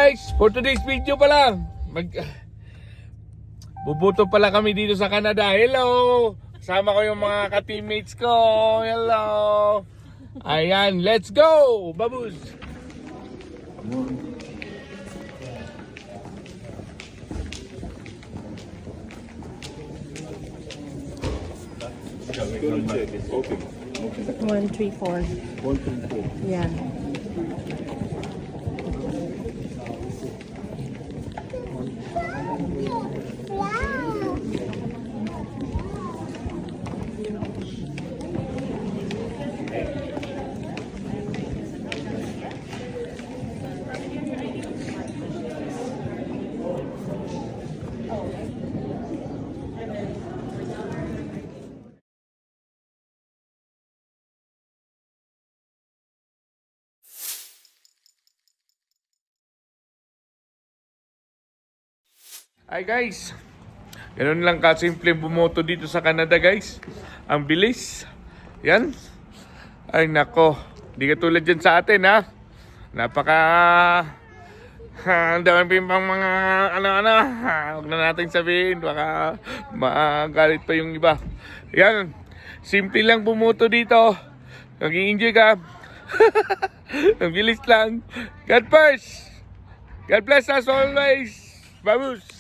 guys, for today's video pala, bubuto pala kami dito sa Canada. Hello! Kasama ko yung mga ka-teammates ko. Hello! Ayan, let's go! Babus! Okay. 134. 124. Yeah. Hi guys! Ganun lang kasimple bumoto dito sa Canada guys. Ang bilis. Yan. Ay nako. Di katulad dyan sa atin ha. Napaka... Ang dami pang mga ano-ano. Huwag na natin sabihin. Baka magalit pa yung iba. Yan. Simple lang bumoto dito. Nag-i-enjoy ka. Ang bilis lang. God first. God bless us always. Babus.